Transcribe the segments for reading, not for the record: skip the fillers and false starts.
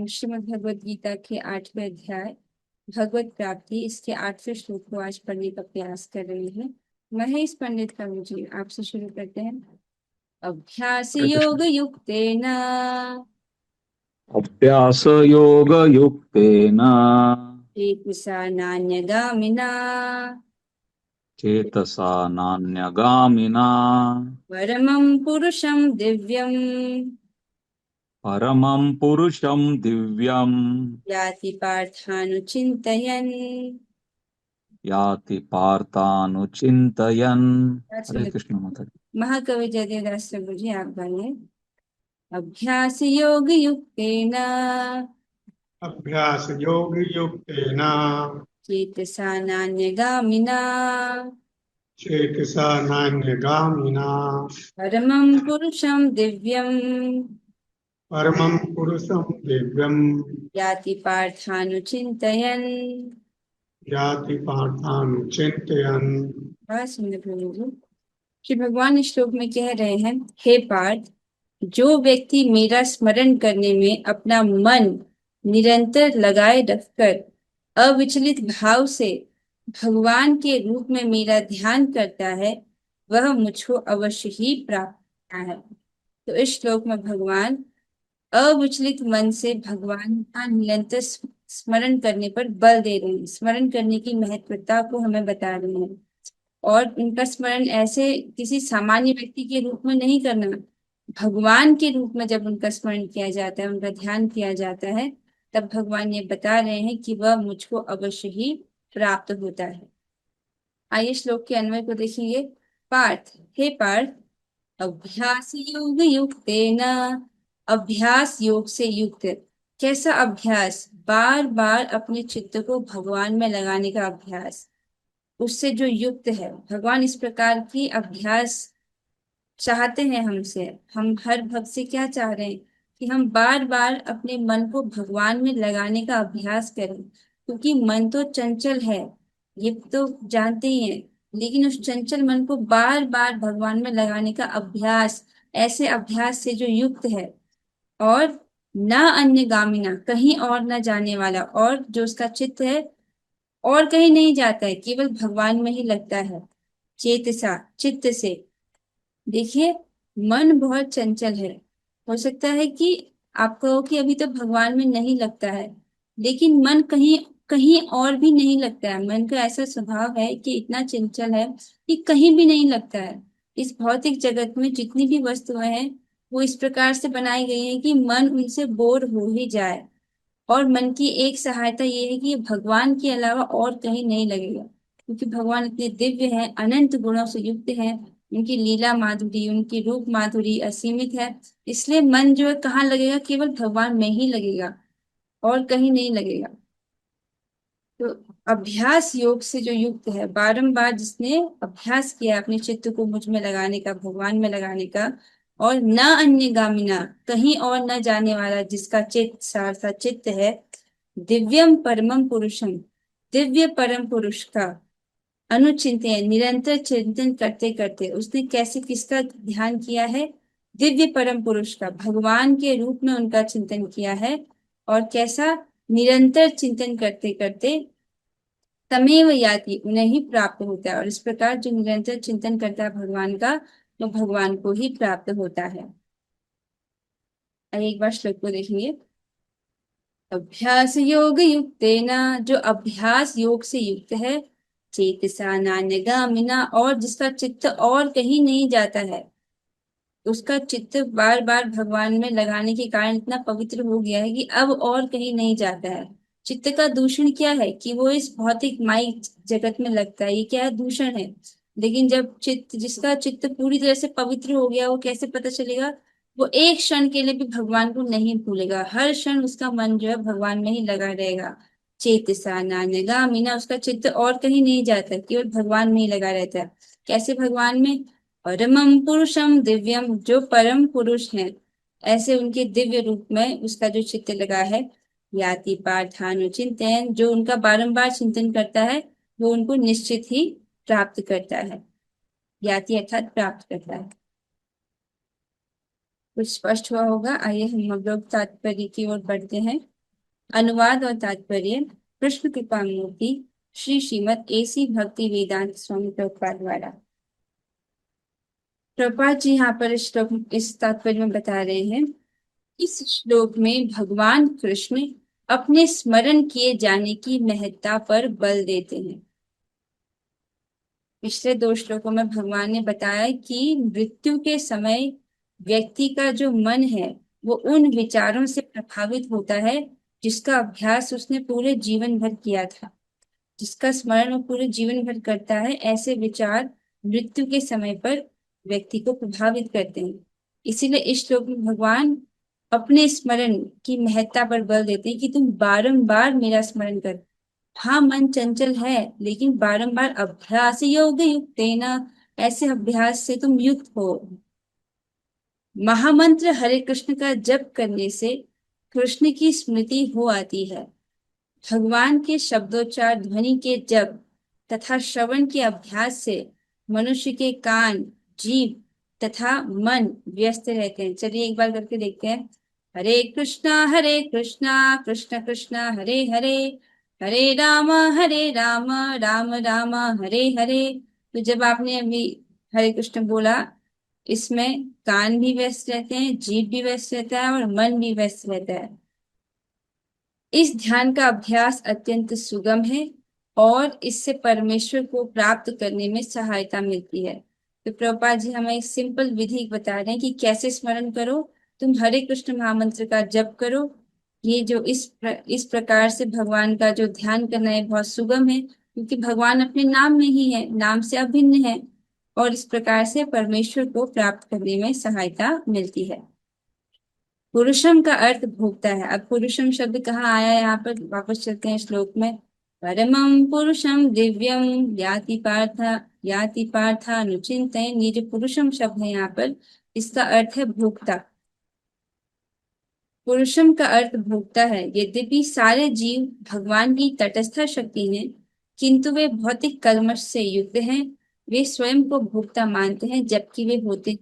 श्रीमद् भगवद गीता के 8वें अध्याय भगवत प्राप्ति इसके 8वें श्लोक को आज पढ़ने का प्रयास कर रहे हैं। महेश पंडित कवि जी आपसे शुरू करते हैं। अभ्यास हरे योग कृष्ण। युक्तेन अभ्यासयोगयुक्तेन चेतसा नान्यगामिना चेतसा नान्यगामिना परमं पुरुषं दिव्यं परमं पुरुषं दिव्यं याति पार्थानुचिन्तयन्। याति पार्थानुचिन्तयन्। हरे कृष्ण माता। महाकवि जयदेवदास प्रभु जी आप गाइए। अभ्यास योग युक्तेन अभ्यास योग युक्तेन चेतसा नान्यगामिना चेतसा नान्यगामिना परमं पुरुषं दिव्यं परमं पुरुषं दिव्यं याति पार्थानुचिन्तयन्। याति पार्थानुचिन्तयन्। बहुत सुंदर प्रभु जी। कि भगवान इस श्लोक में कह रहे हैं, हे पार्थ, जो व्यक्ति मेरा स्मरण करने में अपना मन निरंतर लगाए रखकर अविचलित भाव से भगवान के रूप में मेरा ध्यान करता है, वह मुझको अवश्य ही प्राप्त होता है। तो इस श्लोक में भगवान अविचलित मन से भगवान का निरंतर स्मरण करने पर बल दे रहे हैं। स्मरण करने की महत्वता को हमें बता रहे हैं और उनका स्मरण ऐसे किसी सामान्य व्यक्ति के रूप में नहीं करना, भगवान के रूप में जब उनका स्मरण किया जाता है, उनका ध्यान किया जाता है, तब भगवान ये बता रहे हैं कि वह मुझको अवश्य ही प्राप्त होता है। आइए श्लोक के अन्वय को देखेंगे। पार्थ, हे पार्थ, अभ्यास योग युक्तेन, अभ्यास योग से युक्त। कैसा अभ्यास? बार बार अपने चित्त को भगवान में लगाने का अभ्यास, उससे जो युक्त है। भगवान इस प्रकार की अभ्यास चाहते हैं हमसे। हम हर भक्त से क्या चाह रहे हैं कि हम बार बार अपने मन को भगवान में लगाने का अभ्यास करें, क्योंकि मन तो चंचल है, ये तो जानते ही हैं। लेकिन उस चंचल मन को बार बार भगवान में लगाने का अभ्यास, ऐसे अभ्यास से जो युक्त है और न अन्य गामिना, कहीं और न जाने वाला, और जो उसका चित्त है और कहीं नहीं जाता है, केवल भगवान में ही लगता है। चेतसा, चित्त से। देखिए, मन बहुत चंचल है। हो सकता है कि आप कहो कि अभी तो भगवान में नहीं लगता है, लेकिन मन कहीं कहीं और भी नहीं लगता है। मन का ऐसा स्वभाव है कि इतना चंचल है कि कहीं भी नहीं लगता है। इस भौतिक जगत में जितनी भी वस्तुएं हैं, वो इस प्रकार से बनाई गई हैं कि मन उनसे बोर हो ही जाए। और मन की एक सहायता ये है कि ये भगवान के अलावा और कहीं नहीं लगेगा, क्योंकि भगवान इतने दिव्य हैं, अनंत गुणों से युक्त हैं। उनकी लीला माधुरी, उनकी रूप माधुरी असीमित है। इसलिए मन जो है कहाँ लगेगा? केवल भगवान में ही लगेगा और कहीं नहीं लगेगा। तो अभ्यास योग से जो युक्त है, बारंबार जिसने अभ्यास किया अपने चित्त को मुझ में लगाने का, भगवान में लगाने का, और न अन्य गामिना, कहीं और न जाने वाला, जिसका चित्त सारसा चित्त है, दिव्यम परमम पुरुषम, दिव्य परम पुरुष का अनुचिंतन, निरंतर चिंतन करते करते उसने कैसे किसका ध्यान किया है? दिव्य परम पुरुष का, भगवान के रूप में उनका चिंतन किया है। और कैसा? निरंतर चिंतन करते करते तमेव याति, उन्हें ही प्राप्त होता है। और इस प्रकार जो निरंतर चिंतन करता है भगवान का, तो भगवान को ही प्राप्त होता है। एक बार श्लोक को देखेंगे। अभ्यास योग युक्तेन, जो अभ्यास योग से युक्त है, चेतसा नान्यगामिना, और जिसका चित्त और कहीं नहीं जाता है, उसका चित्त बार बार भगवान में लगाने के कारण इतना पवित्र हो गया है कि अब और कहीं नहीं जाता है। चित्त का दूषण क्या है? कि वो इस भौतिक माइक जगत में लगता है, ये क्या है? दूषण है। लेकिन जब चित्त, जिसका चित्त पूरी तरह से पवित्र हो गया, वो कैसे पता चलेगा? वो एक क्षण के लिए भी भगवान को नहीं भूलेगा, हर क्षण उसका मन जो है भगवान में ही लगा रहेगा। चेतसा नान्यगामिना, उसका चित्त और कहीं नहीं जाता, केवल भगवान में ही लगा रहता है। कैसे भगवान में? परमम पुरुषम दिव्यम, जो परम पुरुष हैं, ऐसे उनके दिव्य रूप में उसका जो चित्त लगा है। याति पार्थानुचिंतन, जो उनका बारंबार चिंतन करता है, वो उनको निश्चित ही प्राप्त करता है। याति अर्थात प्राप्त करता है। कुछ स्पष्ट हुआ होगा। आइए हम लोग तात्पर्य की ओर बढ़ते हैं। अनुवाद और तात्पर्य कृष्ण कृपा मूर्ति श्री श्रीमद एसी भक्ति वेदांत स्वामी प्रभुपाद द्वारा। प्रभुपाद जी यहाँ पर श्लोक इस तात्पर्य में बता रहे हैं, इस श्लोक में भगवान कृष्ण अपने स्मरण किए जाने की महत्ता पर बल देते हैं। पिछले 2 श्लोकों में भगवान ने बताया कि मृत्यु के समय व्यक्ति का जो मन है वो उन विचारों से प्रभावित होता है जिसका अभ्यास उसने पूरे जीवन भर किया था। जिसका स्मरण वो पूरे जीवन भर करता है, ऐसे विचार मृत्यु के समय पर व्यक्ति को प्रभावित करते हैं। इसीलिए इस श्लोक में भगवान अपने स्मरण की महत्ता पर बल देते हैं कि तुम बारंबार मेरा स्मरण कर। हाँ, मन चंचल है, लेकिन बारंबार अभ्यास योग युक्तेन, ऐसे अभ्यास से तुम युक्त हो। महामंत्र हरे कृष्ण का जप करने से कृष्ण की स्मृति हो आती है। भगवान के शब्दोच्चार ध्वनि के जप तथा श्रवण के अभ्यास से मनुष्य के कान, जीभ तथा मन व्यस्त रहते हैं। चलिए एक बार करके देखते हैं। हरे कृष्णा कृष्ण कृष्ण हरे हरे, हरे राम राम राम हरे हरे। तो जब आपने अभी हरे कृष्ण बोला, इसमें कान भी व्यस्त रहते हैं, जीभ भी व्यस्त रहता है और मन भी व्यस्त रहता है। इस ध्यान का अभ्यास अत्यंत सुगम है और इससे परमेश्वर को प्राप्त करने में सहायता मिलती है। तो प्रभुपाद जी हमें एक सिंपल विधि बता रहे हैं कि कैसे स्मरण करो। तुम हरे कृष्ण महामंत्र का जप करो। ये जो इस प्रकार से भगवान का जो ध्यान करना है बहुत सुगम है, क्योंकि भगवान अपने नाम में ही है, नाम से अभिन्न है, और इस प्रकार से परमेश्वर को प्राप्त करने में सहायता मिलती है। पुरुषम का अर्थ भोगता है। अब पुरुषम शब्द कहाँ आया है, यहाँ पर वापस चलते हैं श्लोक में। परमं पुरुषम दिव्यम याति पार्थानुचिंतयन्। ये जो पुरुषम शब्द है यहाँ पर, इसका अर्थ है भोक्ता। पुरुषम का अर्थ भोक्ता है। यद्यपि सारे जीव भगवान की तटस्थ शक्ति हैं, किंतु वे भौतिक कल्मश से युक्त हैं। वे स्वयं को भोक्ता मानते हैं, जबकि वे होते।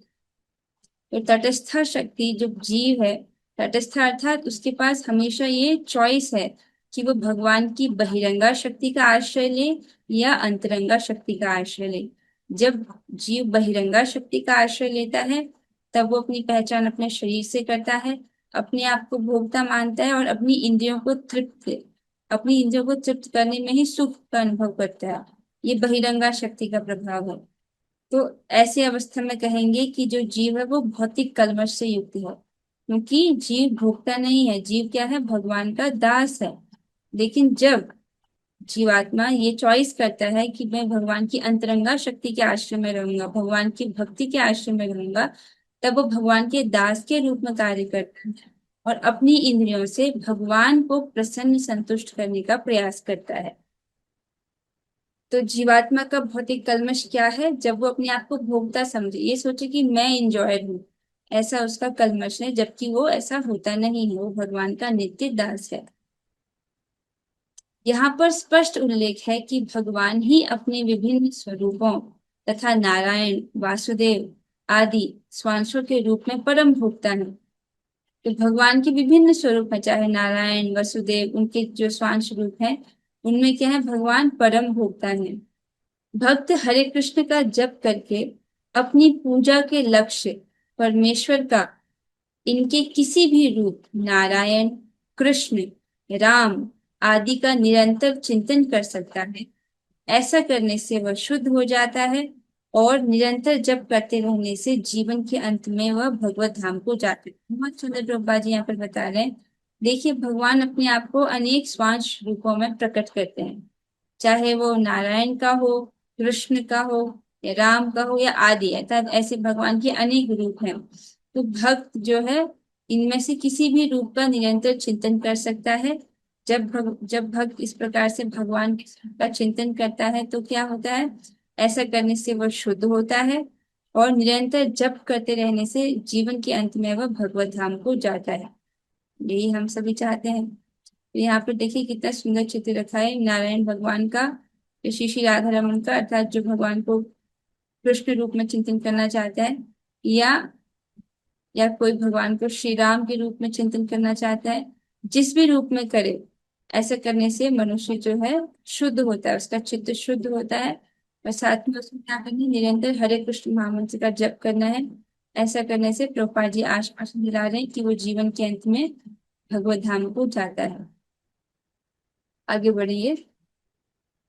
तो तटस्थ शक्ति जो जीव है, तटस्थ अर्थात उसके पास हमेशा ये चॉइस है कि वो भगवान की बहिरंगा शक्ति का आश्रय ले या अंतरंगा शक्ति का आश्रय ले। जब जीव बहिरंगा शक्ति का आश्रय लेता है, तब वो अपनी पहचान अपने शरीर से करता है, अपने आप को भोक्ता मानता है और अपनी इंद्रियों को तृप्त करने में ही सुख का अनुभव करता है। ये बहिरंगा शक्ति का प्रभाव है। तो ऐसी अवस्था में कहेंगे कि जो जीव है वो भौतिक कल्मश से युक्त है, क्योंकि जीव भोक्ता नहीं है, जीव क्या है, भगवान का दास है। लेकिन जब जीवात्मा ये चॉइस करता है कि मैं भगवान की अंतरंगा शक्ति के आश्रय में रहूंगा, भगवान की भक्ति के आश्रय में रहूंगा, तब वो भगवान के दास के रूप में कार्य करता है और अपनी इंद्रियों से भगवान को प्रसन्न संतुष्ट करने का प्रयास करता है। तो जीवात्मा का भौतिक कल्मश क्या है, जब वो अपने आप को भोगता समझे, ये सोचे कि मैं इंजॉय हूँ, ऐसा उसका कल्मश है, जबकि वो ऐसा होता नहीं है, वो भगवान का नित्य दास है। यहाँ पर स्पष्ट उल्लेख है कि भगवान ही अपने विभिन्न स्वरूपों तथा नारायण, वासुदेव आदि स्वांशों के रूप में परम भोक्ता है। तो भगवान के विभिन्न स्वरूप है, चाहे नारायण, वसुदेव, उनके जो स्वांश रूप है, उनमें क्या है, भगवान परम भोक्ता है। भक्त हरे कृष्ण का जप करके अपनी पूजा के लक्ष्य परमेश्वर का इनके किसी भी रूप, नारायण, कृष्ण, राम आदि का निरंतर चिंतन कर सकता है। ऐसा करने से वह शुद्ध हो जाता है और निरंतर जप करते रहने से जीवन के अंत में वह भगवत धाम को जाते हैं। बहुत सुंदर प्रभुपाद जी यहाँ पर बता रहे हैं। देखिए, भगवान अपने आप को अनेक स्वांश रूपों में प्रकट करते हैं, चाहे वो नारायण का हो, कृष्ण का हो, या राम का हो, या आदि, अर्थात ऐसे भगवान के अनेक रूप हैं। तो भक्त जो है, इनमें से किसी भी रूप का निरंतर चिंतन कर सकता है। जब भक्त इस प्रकार से भगवान का चिंतन करता है तो क्या होता है, ऐसा करने से वह शुद्ध होता है और निरंतर जप करते रहने से जीवन के अंत में वह भगवत धाम को जाता है। यही हम सभी चाहते हैं। तो यहाँ पर देखिए कितना सुंदर चित्र रखा है नारायण भगवान का, श्री श्री राधा रमन का, अर्थात जो भगवान को कृष्ण रूप में चिंतन करना चाहता है, या कोई भगवान को श्री राम के रूप में चिंतन करना चाहता है, जिस भी रूप में करे, ऐसा करने से मनुष्य जो है शुद्ध होता है, उसका चित्त शुद्ध होता है। और साथ में उसमें क्या करना है, निरंतर हरे कृष्ण महामंत्र का जप करना है। ऐसा करने से प्रभुपाद जी आश्वासन दिला रहे हैं कि वो जीवन के अंत में भगवत धाम को जाता है। आगे बढ़िए।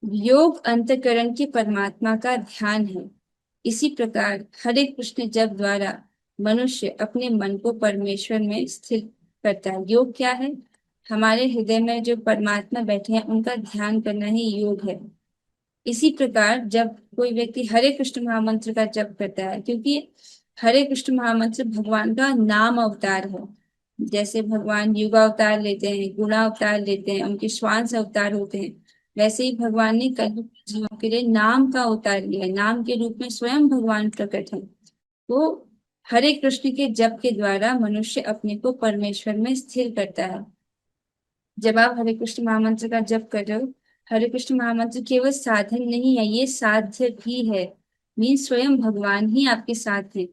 योग अंतःकरण के परमात्मा का ध्यान है। इसी प्रकार हरे कृष्ण जप द्वारा मनुष्य अपने मन को परमेश्वर में स्थिर करता है। योग क्या है? हमारे हृदय में जो परमात्मा बैठे हैं उनका ध्यान करना ही योग है। इसी प्रकार जब कोई व्यक्ति हरे कृष्ण महामंत्र का जप करता है, क्योंकि हरे कृष्ण महामंत्र भगवान का नाम अवतार है। जैसे भगवान युगा अवतार लेते हैं, गुणा अवतार लेते हैं, उनके श्वास अवतार होते हैं, वैसे ही भगवान ने कलयुग के जीवों के लिए नाम का अवतार लिया है। नाम के रूप में स्वयं भगवान प्रकट है। तो हरे कृष्ण के जप के द्वारा मनुष्य अपने को परमेश्वर में स्थिर करता है। जब आप हरे कृष्ण महामंत्र का जप कर रहे हो, हरे कृष्ण महामंत्र केवल साधन नहीं है, ये साध्य भी है। मीन स्वयं भगवान ही आपके साथ है।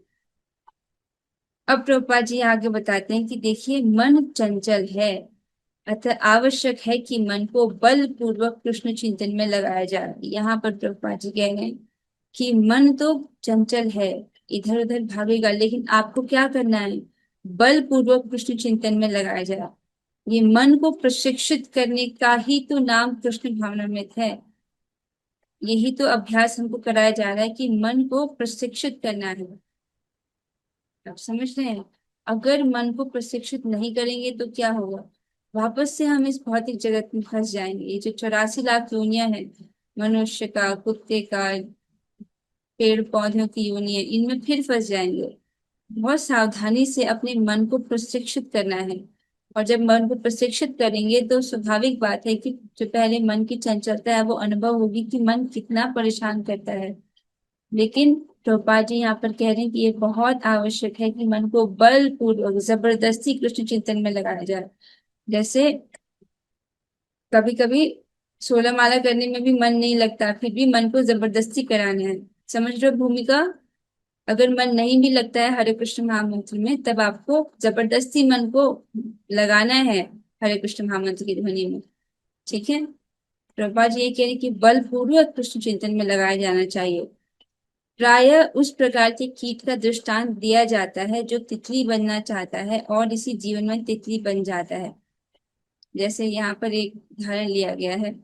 अब प्रभुपाद जी आगे बताते हैं कि देखिए, मन चंचल है, अतः आवश्यक है कि मन को बल पूर्वक कृष्ण चिंतन में लगाया जाए। यहाँ पर प्रभुपाद जी कह रहे हैं कि मन तो चंचल है, इधर उधर भागेगा, लेकिन आपको क्या करना है, बल पूर्वक कृष्ण चिंतन में लगाया जाए। ये मन को प्रशिक्षित करने का ही तो नाम कृष्ण भावनामृत है। यही तो अभ्यास हमको कराया जा रहा है कि मन को प्रशिक्षित करना है। आप समझ रहे हैं? अगर मन को प्रशिक्षित नहीं करेंगे तो क्या होगा, वापस से हम इस भौतिक जगत में फंस जाएंगे। ये जो 84 लाख योनियां हैं, मनुष्य का, कुत्ते का, पेड़ पौधों की योनि है, इनमें फिर फंस जाएंगे। बहुत सावधानी से अपने मन को प्रशिक्षित करना है। और जब मन को प्रशिक्षित करेंगे तो स्वाभाविक बात है कि जो पहले मन की चंचलता है वो अनुभव होगी कि मन कितना परेशान करता है। लेकिन प्रभुपाद जी यहाँ पर कह रहे हैं कि ये बहुत आवश्यक है कि मन को बलपूर्वक जबरदस्ती कृष्ण चिंतन में लगाया जाए। जैसे कभी कभी 16 माला करने में भी मन नहीं लगता, फिर भी मन को जबरदस्ती कराना है। समझ रहे हो भूमिका? अगर मन नहीं भी लगता है हरे कृष्ण महामंत्र में, तब आपको जबरदस्ती मन को लगाना है हरे कृष्ण महामंत्र की ध्वनि में। ठीक है? प्रभुपाद जी ये कह रहे हैं कि बलपूर्वक कृष्ण चिंतन में लगाया जाना चाहिए। प्रायः उस प्रकार के कीट का दृष्टांत दिया जाता है जो तितली बनना चाहता है और इसी जीवन में तितली बन जाता है। जैसे यहाँ पर एक उदाहरण लिया गया है।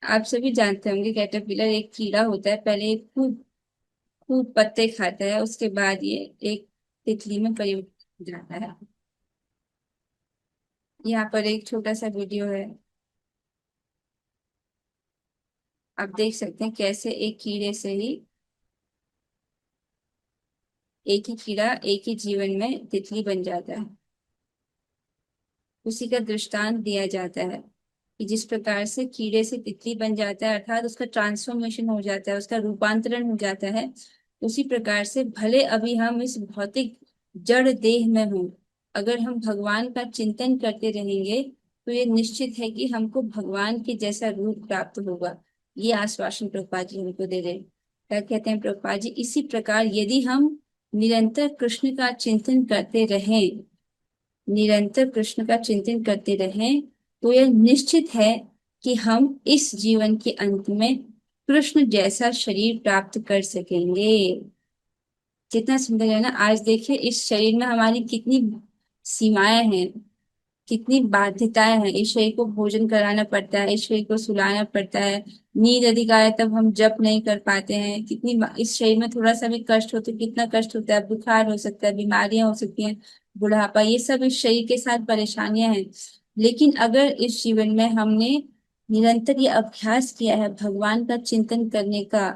आप सभी जानते होंगे, कैटरपिलर एक कीड़ा होता है, पहले खूब खूब पत्ते खाता है, उसके बाद ये एक तितली में परिवर्तित हो जाता है। यहाँ पर एक छोटा सा वीडियो है, आप देख सकते हैं कैसे एक कीड़े से ही एक ही कीड़ा एक ही जीवन में तितली बन जाता है। उसी का दृष्टांत दिया जाता है कि जिस प्रकार से कीड़े से तितली बन जाता है, अर्थात उसका ट्रांसफॉर्मेशन हो जाता है, उसका रूपांतरण हो जाता है। उसी प्रकार से भले अभी हम इस भौतिक जड़ देह में हों, अगर हम भगवान का चिंतन करते रहेंगे तो ये निश्चित है कि हमको भगवान के जैसा रूप प्राप्त होगा। ये आश्वासन प्रभुपाद जी हमको दे रहे हैं। क्या कहते हैं प्रभुपाद जी? इसी प्रकार यदि हम निरंतर कृष्ण का चिंतन करते रहें, निरंतर कृष्ण का चिंतन करते रहें, तो यह निश्चित है कि हम इस जीवन के अंत में कृष्ण जैसा शरीर प्राप्त कर सकेंगे। कितना सुंदर है ना? आज देखिए इस शरीर में हमारी कितनी सीमाएं हैं, कितनी बाध्यताएं हैं। इस शरीर को भोजन कराना पड़ता है, इस शरीर को सुलाना पड़ता है, नींद अधिक आए तब हम जप नहीं कर पाते हैं। इस शरीर में थोड़ा सा भी कष्ट हो तो कितना कष्ट होता है, बुखार हो सकता है, बीमारियां हो सकती हैं, बुढ़ापा, ये सब इस शरीर के साथ परेशानियां हैं। लेकिन अगर इस जीवन में हमने निरंतर ये अभ्यास किया है भगवान का चिंतन करने का,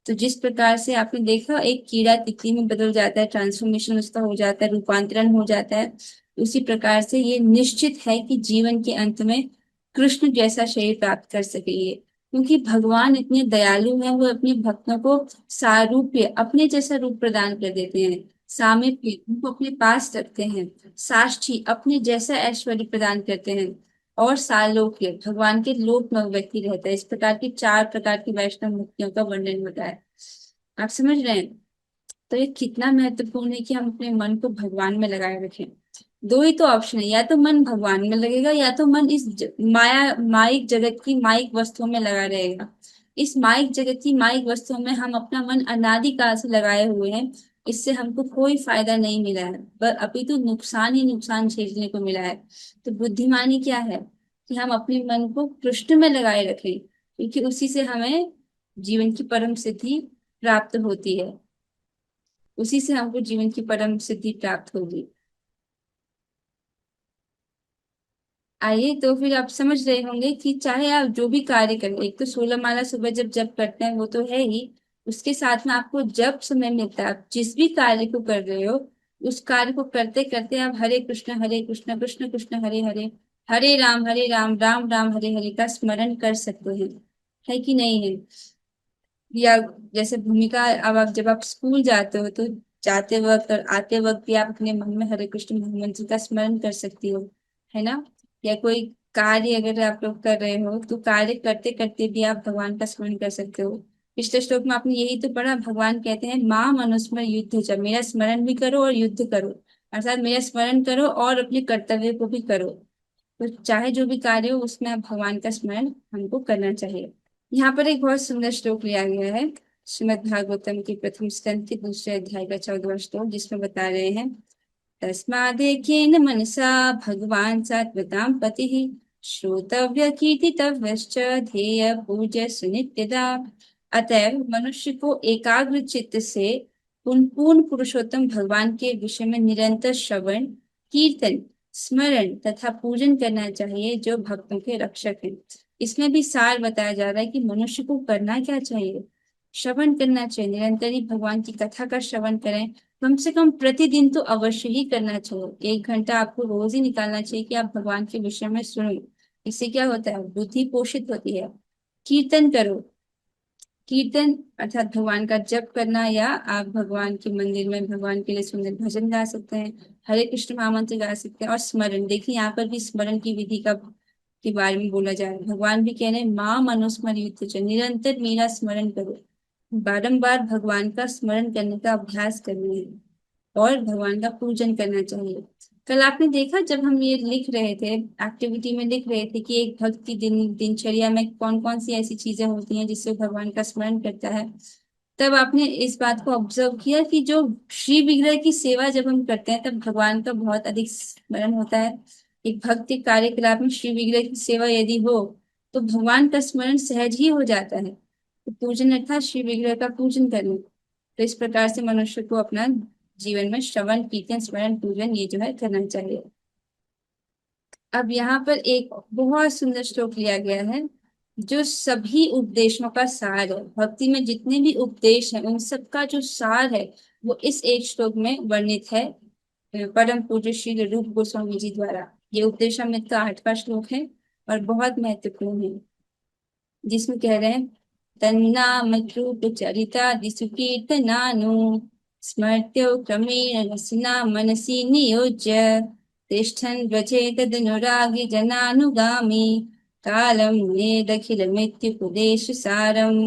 तो जिस प्रकार से आपने देखा एक कीड़ा तितली में बदल जाता है, ट्रांसफॉर्मेशन उसका हो जाता है, रूपांतरण हो जाता है, उसी प्रकार से ये निश्चित है कि जीवन के अंत में कृष्ण जैसा शरीर प्राप्त कर सकेंगे। क्योंकि भगवान इतने दयालु हैं, वो अपने भक्तों को सारूप्य, अपने जैसा रूप प्रदान कर देते हैं, सामीप्य, उनको अपने पास रखते हैं, साष्टी, अपने जैसा ऐश्वर्य प्रदान करते हैं, और सालोक्य, भगवान के लोक में वो व्यक्ति रहता है। इस प्रकार की 4 प्रकार की वैष्णव मुक्तियों का वर्णन होता है। आप समझ रहे हैं? तो ये कितना महत्वपूर्ण है कि हम अपने मन को भगवान में लगाए रखें। दो ही तो ऑप्शन है, या तो मन भगवान में लगेगा या तो मन इस माइक जगत की माइक वस्तुओं में लगा रहेगा। इस माइक जगत की माइक वस्तुओं में हम अपना मन अनादिकाल से लगाए हुए हैं। इससे हमको कोई फायदा नहीं मिला है, पर अभी तो नुकसान ही नुकसान झेलने को मिला है। तो बुद्धिमानी क्या है कि हम अपने मन को कृष्ण में लगाए रखें, क्योंकि उसी से हमें जीवन की परम सिद्धि प्राप्त होती है। उसी से हमको जीवन की परम सिद्धि प्राप्त होगी। आइए, तो फिर आप समझ रहे होंगे कि चाहे आप जो भी कार्य करें, एक तो 16 माला सुबह जब जप करते हैं वो तो है ही, उसके साथ में आपको जब समय मिलता है आप जिस भी कार्य को कर रहे हो, उस कार्य को करते करते आप हरे कृष्ण कृष्ण कृष्ण हरे हरे, हरे राम राम राम हरे हरे का स्मरण कर सकते हैं। है कि नहीं है? या जैसे भूमिका, अब आप जब आप स्कूल जाते हो तो जाते वक्त और आते वक्त भी आप अपने मन में हरे कृष्ण महामंत्र का स्मरण कर सकती हो, है ना? या कोई कार्य अगर आप लोग कर रहे हो तो कार्य करते करते भी आप भगवान का स्मरण कर सकते हो। पिछले श्लोक में आपने यही तो पढ़ा, भगवान कहते हैं माम अनुस्मर युद्ध च, मेरा स्मरण भी करो और युद्ध करो, अर्थात मेरा स्मरण करो और अपने कर्तव्य को भी करो। तो चाहे जो भी कार्य हो उसमें आप भगवान का स्मरण हमको करना चाहिए। यहाँ पर एक बहुत सुंदर श्लोक लिया गया है श्रीमद् भागवतम के प्रथम स्कंद के दूसरे अध्याय का 14वां श्लोक, जिसमें बता रहे हैं तस्मादेकेन मनसा भगवान सात्वतां पतिः श्रोतव्य कीर्तितव्यश्च ध्येय पूज्य सुनित्यदा। अतएव मनुष्य को एकाग्र चित्त से उन पूर्ण पुरुषोत्तम भगवान के विषय में निरंतर श्रवण, कीर्तन, स्मरण तथा पूजन करना चाहिए, जो भक्तों के रक्षक हैं। इसमें भी सार बताया जा रहा है कि मनुष्य को करना क्या चाहिए। श्रवण करना चाहिए, निरंतर ही भगवान की कथा का श्रवण करें। कम से कम प्रतिदिन तो अवश्य ही करना चाहिए, 1 घंटा आपको रोज ही निकालना चाहिए कि आप भगवान के विषय में सुनो। इससे क्या होता है, बुद्धि पोषित होती है। कीर्तन करो, कीर्तन अर्थात भगवान का जप करना, या आप भगवान के मंदिर में भगवान के लिए सुंदर भजन गा सकते हैं, हरे कृष्ण महामंत्र गा सकते हैं। और स्मरण, देखिए यहाँ पर भी स्मरण की विधि का के बारे में बोला जा रहा है। भगवान भी कह रहे हैं मां मनुस्मर युद्ध, निरंतर मेरा स्मरण करो, बारंबार भगवान का स्मरण करने का अभ्यास करना है और भगवान का पूजन करना चाहिए। कल आपने देखा जब हम ये लिख रहे थे, एक्टिविटी में लिख रहे थे कि एक भक्त की दिनचर्या में कौन कौन सी ऐसी चीजें होती हैं जिससे भगवान का स्मरण करता है। तब आपने इस बात को ऑब्जर्व किया कि जो श्री विग्रह की सेवा जब हम करते हैं तब भगवान का बहुत अधिक स्मरण होता है। एक भक्ति कार्यकलाप में श्री विग्रह की सेवा यदि हो तो भगवान का स्मरण सहज ही हो जाता है। तो पूजन अर्थात श्री विग्रह का पूजन करना। तो इस प्रकार से मनुष्य को अपना जीवन में श्रवण, कीर्तन, स्मरण, पूजन ये जो है करना चाहिए। अब यहाँ पर एक बहुत सुंदर श्लोक लिया गया है जो सभी उपदेशों का सार है। भक्ति में जितने भी उपदेश हैं उन सबका जो सार है वो इस एक श्लोक में वर्णित है परम पूज्य श्री रूप गोस्वामी जी द्वारा। ये उपदेशामृत का 8वां श्लोक है और बहुत महत्वपूर्ण है, जिसमें कह रहे हैं तन्नाम रूप चरिता दिसु कीर्तनानु स्मर्त्यो क्रमेण रसना मनसि नियोज्य तिष्ठन् व्रजेत तदनुरागी जनानुगामी कालम नेदखिलमित्युपदेश सारम।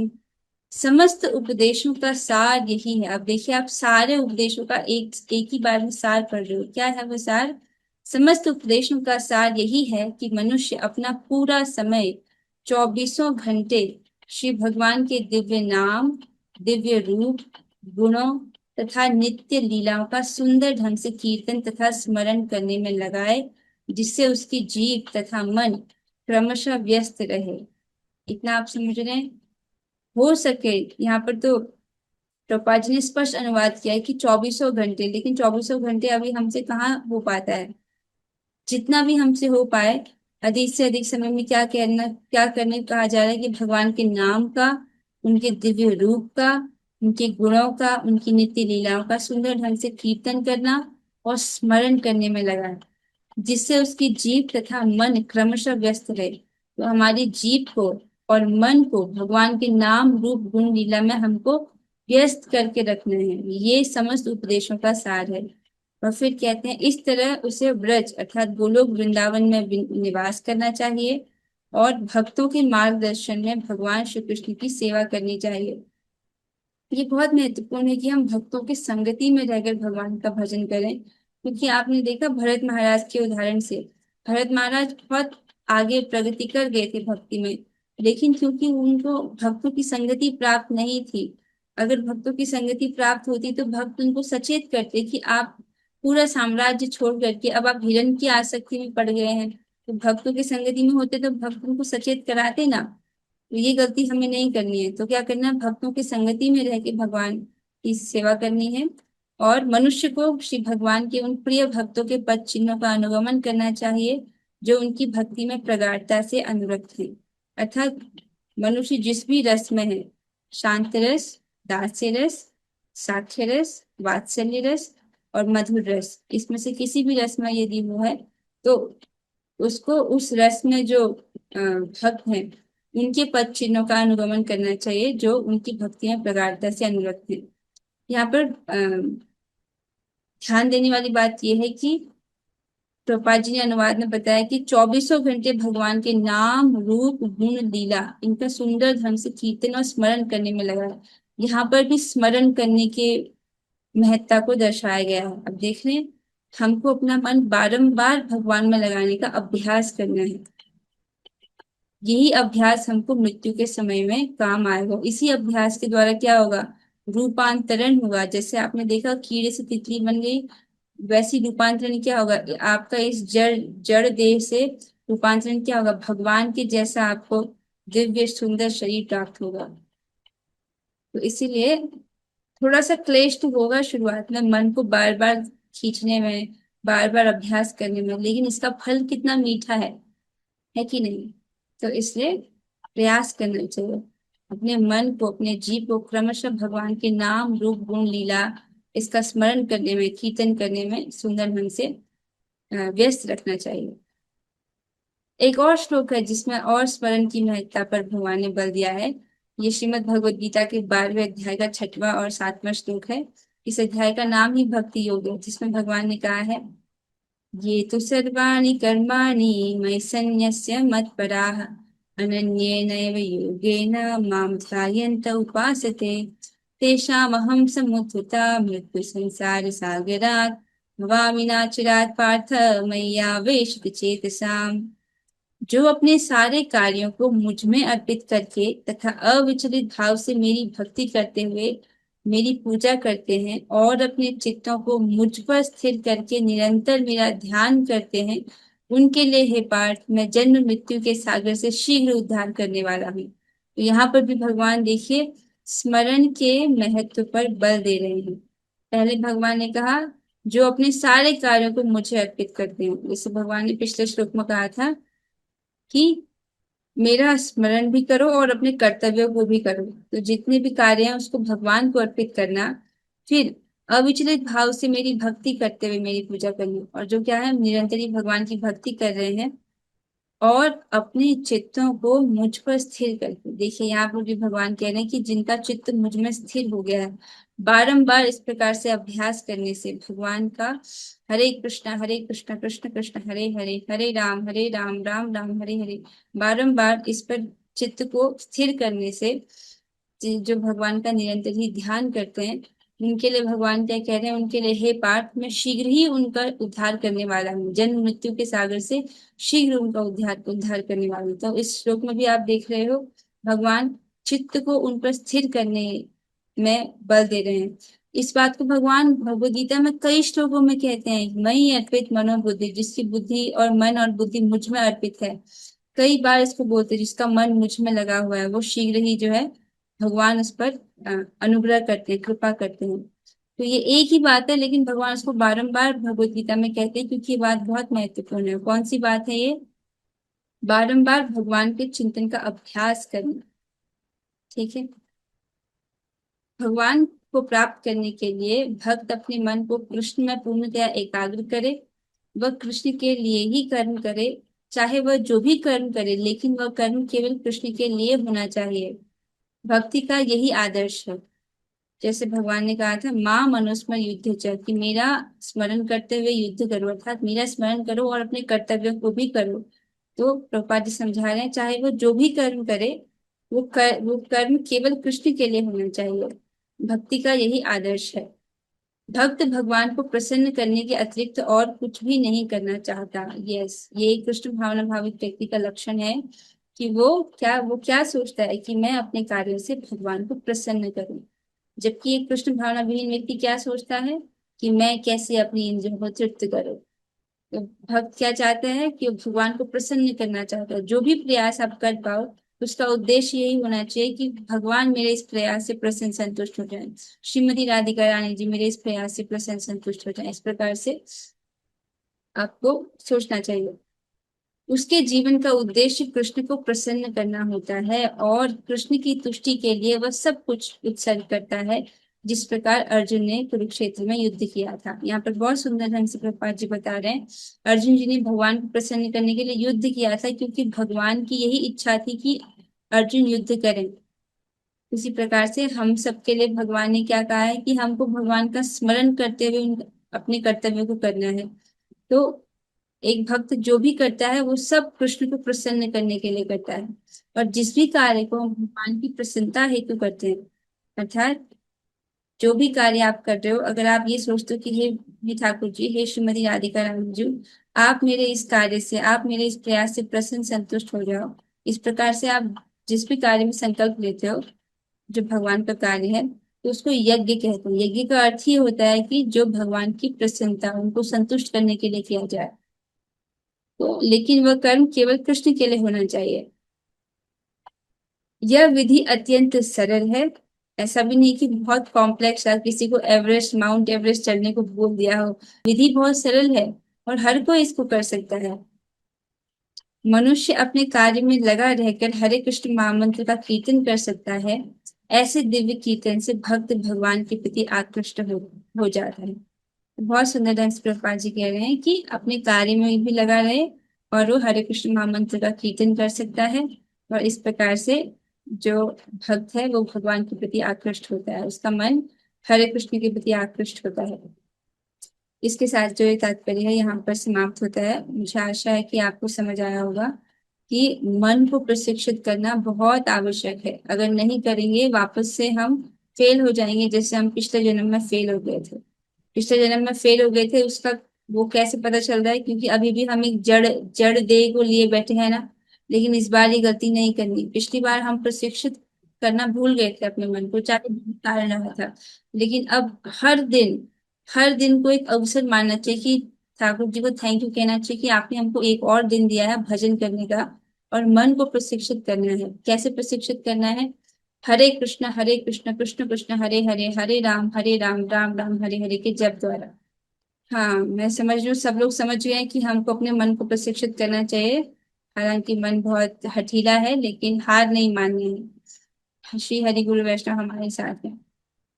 समस्त उपदेशों का सार यही है। अब देखिए, आप सारे उपदेशों का एक ही बार में सार पढ़ रहे हो। क्या है वो सार? समस्त उपदेशों का सार यही है कि मनुष्य अपना पूरा समय 24 घंटे श्री भगवान के दिव्य नाम, दिव्य रूप, गुणों तथा नित्य लीलाओं का सुंदर ढंग से कीर्तन तथा स्मरण करने में लगाए, जिससे उसकी जीव तथा मन क्रमशः व्यस्त रहे। इतना आप समझ रहे हैं? हो सके, यहाँ पर तो टोपा जी ने स्पष्ट अनुवाद किया है कि 24 घंटे, लेकिन 24 घंटे अभी हमसे कहाँ हो पाता है। जितना भी हमसे हो पाए अधिक से अधिक समय में क्या करने कहा जा रहा है कि भगवान के नाम का, उनके दिव्य रूप का, उनके गुणों का, उनकी नित्य लीलाओं का सुंदर ढंग से कीर्तन करना और स्मरण करने में लगा है, जिससे उसकी जीभ तथा मन क्रमशः व्यस्त रहे। तो हमारी जीभ को और मन को भगवान के नाम, रूप, गुण, लीला में हमको व्यस्त करके रखना है। ये समस्त उपदेशों का सार है। और फिर कहते हैं इस तरह उसे ब्रज अर्थात गोलोक वृंदावन में निवास करना चाहिए और भक्तों के मार्गदर्शन में भगवान श्री कृष्ण की सेवा करनी चाहिए। ये बहुत महत्वपूर्ण है कि हम भक्तों की संगति में रहकर भगवान का भजन करें, क्योंकि आपने देखा भरत महाराज के उदाहरण से, भरत महाराज बहुत आगे प्रगति कर गए थे भक्ति में, लेकिन क्योंकि उनको भक्तों की संगति प्राप्त नहीं थी। अगर भक्तों की संगति प्राप्त होती तो भक्त उनको सचेत करते कि आप पूरा साम्राज्य छोड़ करके अब आप हिरण की आसक्ति में पड़ गए हैं, तो भक्तों की संगति में होते तो भक्त उनको सचेत कराते ना। तो ये गलती हमें नहीं करनी है। तो क्या करना है, भक्तों की संगति में रह के भगवान की सेवा करनी है, और मनुष्य को श्री भगवान के उन प्रिय भक्तों के पद चिन्हों का अनुगमन करना चाहिए जो उनकी भक्ति में प्रगाढ़ता से अनुरक्त है। अर्थात मनुष्य जिस भी रस में है, शांत रस, दास्य रस, साक्ष्य रस, वात्सल्य रस और मधुर रस, इसमें से किसी भी रस में यदि वो है तो उसको उस रस में जो भक्त हैं उनके पद चिन्हों का अनुगमन करना चाहिए जो उनकी भक्ति में प्रगाढ़ता से अनुरक्त है। यहाँ पर ध्यान देने वाली बात यह है कि प्रभुपाद जी ने अनुवाद में बताया कि 24 घंटे भगवान के नाम, रूप, गुण, लीला इनका सुंदर ढंग से कीर्तन और स्मरण करने में लगा है। यहाँ पर भी स्मरण करने के महत्ता को दर्शाया गया है। अब देख रहे हैं, हमको अपना मन बारंबार भगवान में लगाने का अभ्यास करना है। यही अभ्यास हमको मृत्यु के समय में काम आएगा। इसी अभ्यास के द्वारा क्या होगा, रूपांतरण होगा। जैसे आपने देखा कीड़े से तितली बन गई, वैसी रूपांतरण क्या होगा, आपका इस जड़ जड़ देह से रूपांतरण क्या होगा, भगवान के जैसा आपको दिव्य सुंदर शरीर प्राप्त होगा। तो इसीलिए थोड़ा सा क्लेश तो होगा शुरुआत में, मन को बार बार खींचने में, बार बार अभ्यास करने में, लेकिन इसका फल कितना मीठा है कि नहीं। तो इसलिए प्रयास करना चाहिए अपने मन को, अपने जीव को क्रमशः भगवान के नाम, रूप, गुण, लीला इसका स्मरण करने में, कीर्तन करने में सुंदर ढंग से व्यस्त रखना चाहिए। एक और श्लोक है जिसमें और स्मरण की महत्ता पर भगवान ने बल दिया है। ये श्रीमद् भगवद गीता के 12वें अध्याय का 6वां और 7वां श्लोक है। इस अध्याय का नाम ही भक्ति योग है, जिसमें भगवान ने कहा है, ये तो सर्वाणि कर्माणि मयि सन्न्यस्य मत्पराः अनन्येनैव योगेन मां ध्यायन्त उपासते तेषामहं समुद्धृता मृत्यु संसार सागरात् भवामि नाचिरात् पार्थ मय्यावेशित चेतसाम्। जो अपने सारे कार्यों को मुझ में अर्पित करके तथा अविचलित भाव से मेरी भक्ति करते हुए मेरी पूजा करते हैं और अपने चित्तों को मुझ पर स्थिर करके निरंतर मेरा ध्यान करते हैं, उनके लिए हे पार्थ मैं जन्म मृत्यु के सागर से शीघ्र उद्धार करने वाला हूँ। तो यहाँ पर भी भगवान देखिए स्मरण के महत्व पर बल दे रहे हैं। पहले भगवान ने कहा जो अपने सारे कार्यों को मुझे अर्पित करते हैं, जैसे भगवान ने पिछले श्लोक में कहा था कि मेरा स्मरण भी करो और अपने कर्तव्यों को भी करो। तो जितने भी कार्य हैं उसको भगवान को अर्पित करना, फिर अविचलित भाव से मेरी भक्ति करते हुए मेरी पूजा करनी, और जो क्या है निरंतर ही भगवान की भक्ति कर रहे हैं और अपने चित्तों को मुझ पर स्थिर करके। देखिए यहाँ पर भी भगवान कह रहे हैं कि जिनका चित्त मुझ में स्थिर हो गया है, बारंबार इस प्रकार से अभ्यास करने से भगवान का हरे कृष्ण कृष्ण कृष्ण हरे हरे, हरे राम राम राम हरे हरे, बारंबार इस पर चित्त को स्थिर करने से जो भगवान का निरंतर ही ध्यान करते हैं उनके लिए भगवान क्या कह रहे हैं, उनके लिए हे पार्थ मैं शीघ्र ही उनका उद्धार करने वाला हूँ, जन्म मृत्यु के सागर से शीघ्र उनका उद्धार करने वाला हूँ। तो इस श्लोक में भी आप देख रहे हो भगवान चित्त को उन पर स्थिर करने में बल दे रहे हैं। इस बात को भगवान भगवद गीता में कई श्लोकों में कहते हैं, मयि अर्पित मनोबुद्धि, जिसकी बुद्धि और मन और बुद्धि मुझ में अर्पित है, कई बार इसको बोलते हैं जिसका मन मुझ में लगा हुआ है वो शीघ्र ही जो है भगवान उस पर अनुग्रह करते हैं, कृपा करते हैं। तो ये एक ही बात है, लेकिन भगवान उसको बारंबार भगवद गीता में कहते हैं क्योंकि ये बात बहुत महत्वपूर्ण है। कौन सी बात है ये, बारंबार भगवान के चिंतन का अभ्यास करना। ठीक है, भगवान को प्राप्त करने के लिए भक्त अपने मन को कृष्ण में पूर्णतया एकाग्र करे, वह कृष्ण के लिए ही कर्म करे, चाहे वह जो भी कर्म करे लेकिन वह कर्म केवल कृष्ण के लिए होना चाहिए। भक्ति का यही आदर्श है। जैसे भगवान ने कहा था मां मनुस्मर युद्ध च, कि मेरा स्मरण करते हुए युद्ध करो, अर्थात मेरा स्मरण करो और अपने कर्तव्यों को भी करो। तो प्रभुपाद जी समझा रहे हैं चाहे वो जो भी कर्म करे वो कर्म केवल कृष्ण के लिए होना चाहिए। भक्ति का यही आदर्श है। भक्त भगवान को प्रसन्न करने के अतिरिक्त और कुछ भी नहीं करना चाहता। यस, ये कृष्ण भावना भावित व्यक्ति का लक्षण है कि वो क्या सोचता है कि मैं अपने कार्यों से भगवान को प्रसन्न करूं। जबकि एक कृष्ण भावना विहीन व्यक्ति क्या सोचता है कि मैं कैसे अपनी इंद्रियों को तृप्त करूं। तो भक्त क्या चाहते हैं कि वो भगवान को प्रसन्न करना चाहता है। जो भी प्रयास आप कर पाओ उसका उद्देश्य यही होना चाहिए कि भगवान मेरे इस प्रयास से प्रसन्न संतुष्ट हो जाए, श्रीमती राधिका रानी जी मेरे इस प्रयास से प्रसन्न संतुष्ट हो जाए। इस प्रकार से आपको सोचना चाहिए। उसके जीवन का उद्देश्य कृष्ण को प्रसन्न करना होता है और कृष्ण की तुष्टि के लिए वह सब कुछ उत्सर्ग करता है, जिस प्रकार अर्जुन ने कुरुक्षेत्र में युद्ध किया था। यहाँ पर बहुत सुंदर ढंग से प्रभुपाद जी बता रहे हैं, अर्जुन जी ने भगवान को प्रसन्न करने के लिए युद्ध किया था क्योंकि भगवान की यही इच्छा थी कि अर्जुन युद्ध करें। इसी प्रकार से हम सबके लिए भगवान ने क्या कहा है कि हमको भगवान का स्मरण करते हुए अपने कर्तव्य को करना है। तो एक भक्त जो भी करता है वो सब कृष्ण को प्रसन्न करने के लिए करता है, और जिस भी कार्य को हम भगवान की प्रसन्नता हेतु करते हैं, अर्थात जो भी कार्य आप कर रहे हो, अगर आप ये सोचते हो कि हे ठाकुर जी, हे श्रीमती राधिका रानी जी, आप मेरे इस कार्य से, आप मेरे इस प्रयास से प्रसन्न संतुष्ट हो जाओ, इस प्रकार से आप जिस भी कार्य में संकल्प लेते हो जो भगवान का कार्य है, तो उसको यज्ञ कहते हैं। यज्ञ का अर्थ ही होता है कि जो भगवान की प्रसन्नता, उनको संतुष्ट करने के लिए किया जाए। तो लेकिन वह कर्म केवल कृष्ण के लिए होना चाहिए। यह विधि अत्यंत सरल है। ऐसा भी नहीं कि बहुत कॉम्प्लेक्स है, किसी को एवरेस्ट, माउंट एवरेस्ट चढ़ने को बोल दिया हो। विधि बहुत सरल है और हर कोई इसको कर सकता है। मनुष्य अपने कार्य में लगा रहकर हरे कृष्ण महामंत्र का कीर्तन कर सकता है। ऐसे दिव्य कीर्तन से भक्त भगवान के प्रति आकृष्ट हो जाता है। बहुत सुंदर ढंग से प्रभुपाद जी कह रहे हैं कि अपने कार्य में भी लगा रहे और वो हरे कृष्ण महामंत्र का कीर्तन कर सकता है, और इस प्रकार से जो भक्त है वो भगवान के प्रति आकृष्ट होता है, उसका मन हरे कृष्ण के प्रति आकृष्ट होता है। इसके साथ जो ये तात्पर्य है यहाँ पर समाप्त होता है। मुझे आशा है कि आपको समझ आया होगा कि मन को प्रशिक्षित करना बहुत आवश्यक है। अगर नहीं करेंगे वापस से हम फेल हो जाएंगे, जैसे हम पिछले जन्म में फेल हो गए थे। पिछले जन्म में फेल हो गए थे, उसका वो कैसे पता चल रहा है? क्योंकि अभी भी हम एक जड़ जड़ देह को लिए बैठे हैं ना। लेकिन इस बार ये गलती नहीं करनी। पिछली बार हम प्रशिक्षित करना भूल गए थे अपने मन को, चाहे कारण रहा था। लेकिन अब हर दिन को एक अवसर मानना चाहिए कि ठाकुर जी को थैंक यू कहना चाहिए कि आपने हमको एक और दिन दिया है भजन करने का, और मन को प्रशिक्षित करना है। कैसे प्रशिक्षित करना है? हरे कृष्ण कृष्ण कृष्ण हरे हरे, हरे राम राम राम हरे हरे के जप द्वारा। हाँ, मैं समझ रही हूँ सब लोग समझ गए हैं कि हमको अपने मन को प्रशिक्षित करना चाहिए। हालांकि मन बहुत हठीला है, लेकिन हार नहीं माननी है। श्री हरि गुरु वैष्णव हमारे साथ है।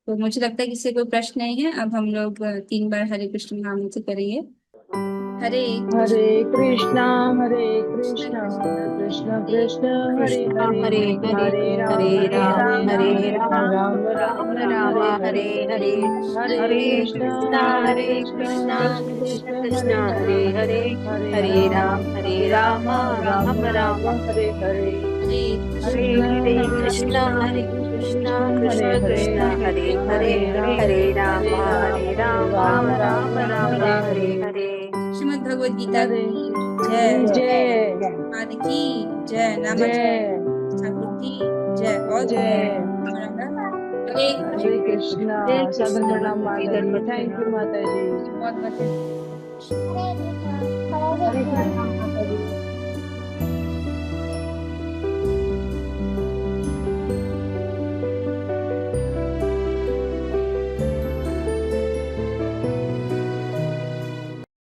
तो मुझे लगता है कि इससे कोई प्रश्न नहीं है। अब हम लोग 3 बार हरे कृष्ण नाम से करेंगे। हरे हरे कृष्णा कृष्ण कृष्ण हरे कृष्ण हरे कृष्णा हरे हरे हरे, हरे राम हरे राम, राम राम राम राम हरे हरे हरे हरे, हरे हरे कृष्णा कृष्णा हरे कृष्णा, कृष्ण कृष्ण कृष्ण कृष्णा हरे हरे हरे हरे, हरे हरे राम राम, राम राम राम राम हरे हरे हरे हरे कृष्ण हरे, कृष्णा कृष्ण हरे कृष्णा, कृष्ण हरे कृष्ण हरे कृष्णा हरे हरे, हरे राम, राम राम राम हरे हरे। श्रीमद् भगवद गीता हरे की जय, जय पाद की जय, नामक जय ठाकुर की जय। और जय हरे हरे कृष्णा जय सादर कृष्णा, प्रणाम माता इधर जी, मत थैंक करना। यू माता जी। बहुत बहुत हरे कृष्णा माता जी।